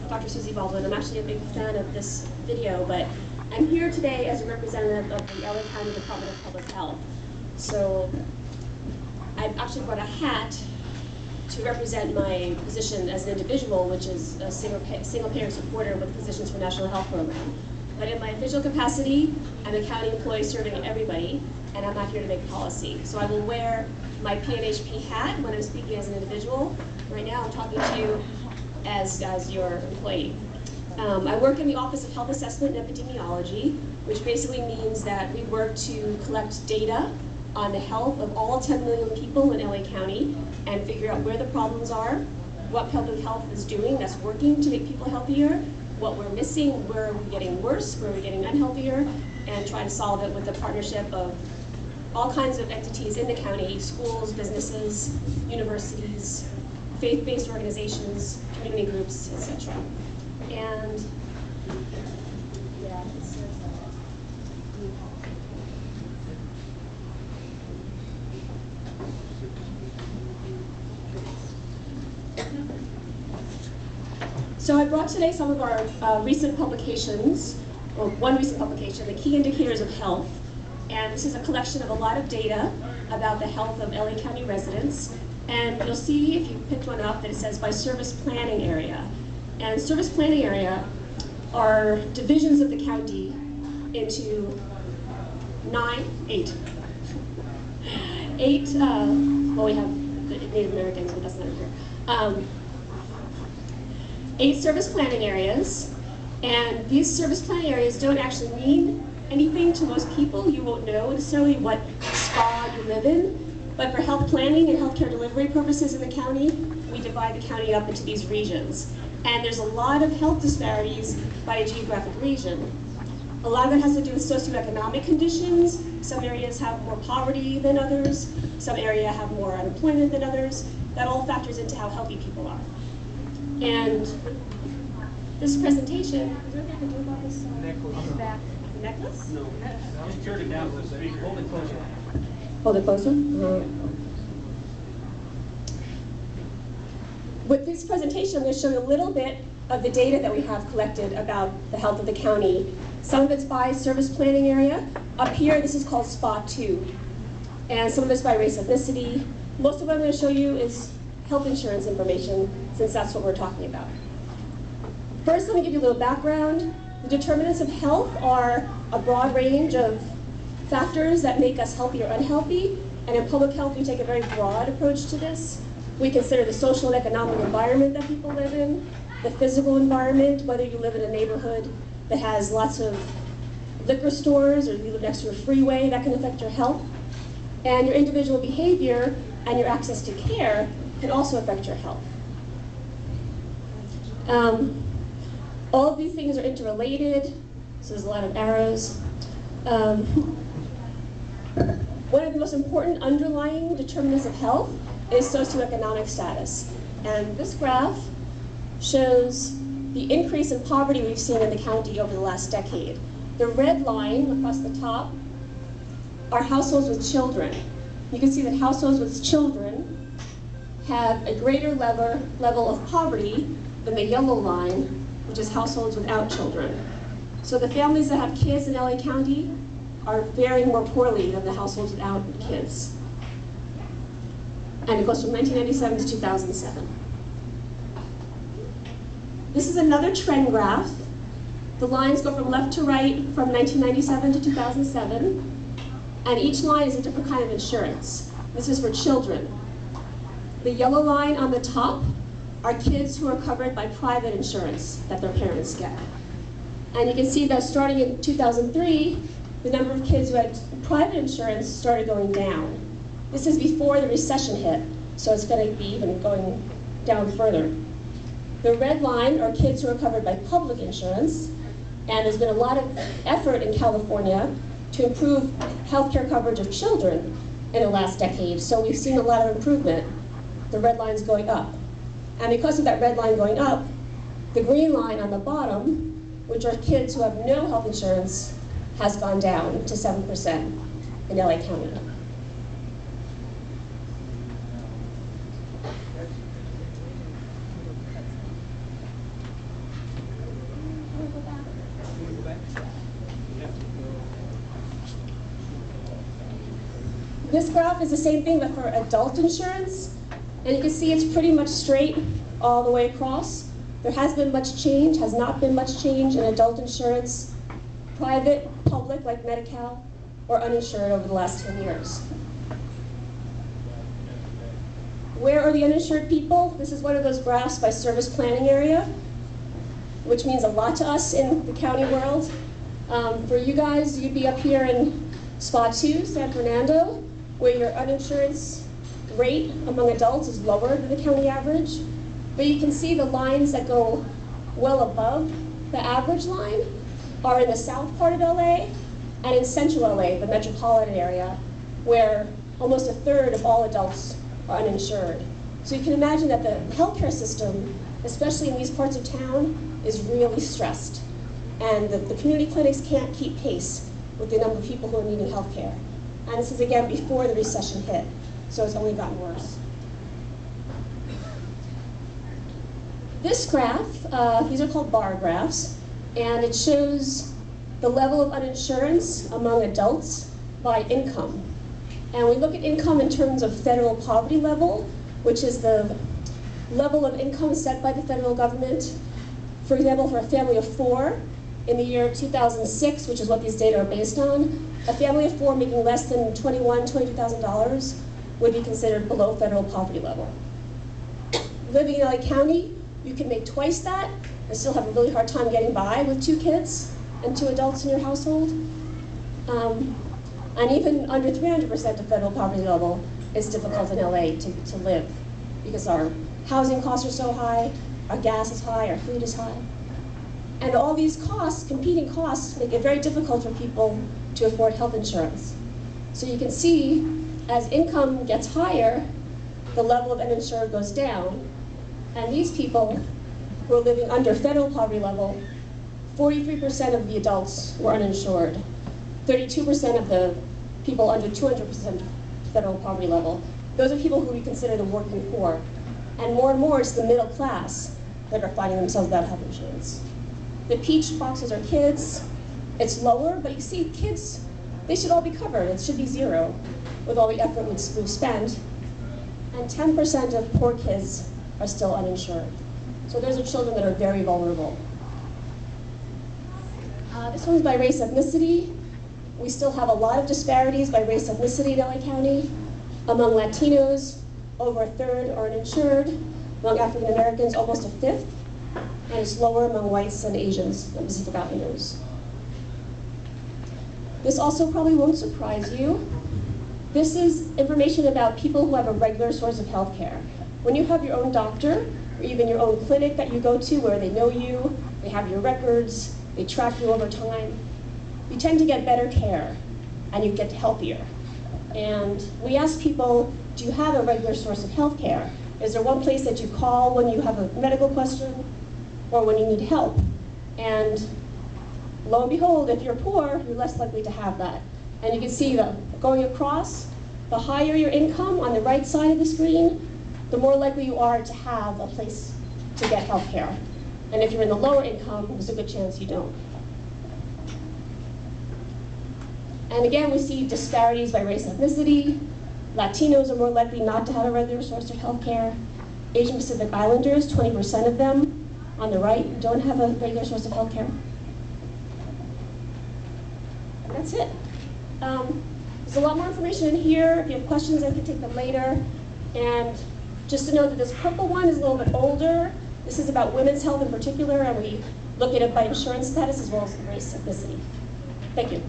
Dr. Susie Baldwin. I'm actually a big fan of this video, but I'm here today as a representative of the LA County Department of Public Health. So I've actually brought a hat to represent my position as an individual, which is a single-payer supporter with Physicians for National Health Program. But in my official capacity, I'm a county employee serving everybody, and I'm not here to make policy. So I will wear my PNHP hat when I'm speaking as an individual. Right now I'm talking to you as your employee. I work in the Office of Health Assessment and Epidemiology, which basically means that we work to collect data on the health of all 10 million people in LA County and figure out where the problems are, what public health is doing that's working to make people healthier, what we're missing, where are we getting worse, where are we getting unhealthier, and try to solve it with the partnership of all kinds of entities in the county, schools, businesses, universities, faith-based organizations, community groups, etc. And yeah, it says So I brought today some of our recent publications, or one recent publication, the Key Indicators of Health. And this is a collection of a lot of data about the health of LA County residents. And you'll see, if you picked one up, that it says by service planning area. And service planning area are divisions of the county into eight, well, we have the Native Americans, but that's not here. 8 service planning areas, and these service planning areas don't actually mean anything to most people. You won't know necessarily what spa you live in, but for health planning and healthcare delivery purposes in the county, we divide the county up into these regions. And there's a lot of health disparities by a geographic region. A lot of it has to do with socioeconomic conditions. Some areas have more poverty than others. Some areas have more unemployment than others. That all factors into how healthy people are. And this presentation, is there anything I can do about this? Necklace. Back. The necklace? No. Just turn it down so you hold it closer. Hold it closer? With this presentation, I'm going to show you a little bit of the data that we have collected about the health of the county. Some of it's by service planning area. Up here, this is called SPA 2. And some of it's by race ethnicity. Most of what I'm going to show you is health insurance information, since that's what we're talking about. First, let me give you a little background. The determinants of health are a broad range of factors that make us healthy or unhealthy. And in public health, we take a very broad approach to this. We consider the social and economic environment that people live in, the physical environment, whether you live in a neighborhood that has lots of liquor stores or you live next to a freeway, that can affect your health. And your individual behavior and your access to care can also affect your health. All of these things are interrelated, so there's a lot of arrows. One of the most important underlying determinants of health is socioeconomic status. And this graph shows the increase in poverty we've seen in the county over the last decade. The red line across the top are households with children. You can see that households with children have a greater level of poverty than the yellow line, which is households without children. So the families that have kids in LA County are faring more poorly than the households without kids. And it goes from 1997 to 2007. This is another trend graph. The lines go from left to right from 1997 to 2007, and each line is a different kind of insurance. This is for children. The yellow line on the top are kids who are covered by private insurance that their parents get. And you can see that starting in 2003, the number of kids who had private insurance started going down. This is before the recession hit, so it's going to be even going down further. The red line are kids who are covered by public insurance, and there's been a lot of effort in California to improve healthcare coverage of children in the last decade, so we've seen a lot of improvement. The red line's going up. And because of that red line going up, the green line on the bottom, which are kids who have no health insurance, has gone down to 7% in LA County. This graph is the same thing, but for adult insurance. And you can see it's pretty much straight all the way across. There has been much change, has not been much change in adult insurance, private, public, like Medi-Cal, or uninsured over the last 10 years. Where are the uninsured people? This is one of those graphs by service planning area, which means a lot to us in the county world. For you guys, you'd be up here in Spot 2, San Fernando, where your uninsured rate among adults is lower than the county average. But you can see the lines that go well above the average line are in the south part of LA and in central LA, the metropolitan area, where almost a third of all adults are uninsured. So you can imagine that the healthcare system, especially in these parts of town, is really stressed. And the community clinics can't keep pace with the number of people who are needing healthcare. And this is, again, before the recession hit, so it's only gotten worse. This graph, these are called bar graphs, and it shows the level of uninsurance among adults by income. And we look at income in terms of federal poverty level, which is the level of income set by the federal government. For example, for a family of 4, in the year 2006, which is what these data are based on, a family of 4 making less than $22,000 would be considered below federal poverty level. Living in LA County, you can make twice that and still have a really hard time getting by with 2 kids and 2 adults in your household. And even under 300% of federal poverty level, it's difficult in LA to live because our housing costs are so high, our gas is high, our food is high. And all these costs, competing costs, make it very difficult for people to afford health insurance. So you can see, as income gets higher, the level of uninsured goes down. And these people who are living under federal poverty level, 43% of the adults were uninsured. 32% of the people under 200% federal poverty level. Those are people who we consider the working poor. And more, it's the middle class that are finding themselves without health insurance. The peach boxes are kids. It's lower, but you see kids, they should all be covered. It should be 0 with all the effort we've spent. And 10% of poor kids are still uninsured. So those are children that are very vulnerable. This one's by race ethnicity. We still have a lot of disparities by race ethnicity in LA County. Among Latinos, over a third are uninsured. Among African Americans, almost a fifth. And it's lower among whites and Asians and Pacific Islanders. This also probably won't surprise you. This is information about people who have a regular source of health care. When you have your own doctor, or even your own clinic that you go to where they know you, they have your records, they track you over time, you tend to get better care and you get healthier. And we ask people, do you have a regular source of health care? Is there one place that you call when you have a medical question or when you need help? And lo and behold, if you're poor, you're less likely to have that. And you can see that going across, the higher your income on the right side of the screen, the more likely you are to have a place to get health care. And if you're in the lower income, there's a good chance you don't. And again, we see disparities by race and ethnicity. Latinos are more likely not to have a regular source of health care. Asian Pacific Islanders, 20% of them on the right don't have a regular source of health care. And that's it. There's a lot more information in here. If you have questions, I can take them later. And just to know that this purple one is a little bit older. This is about women's health in particular, and we look at it by insurance status as well as race ethnicity. Thank you.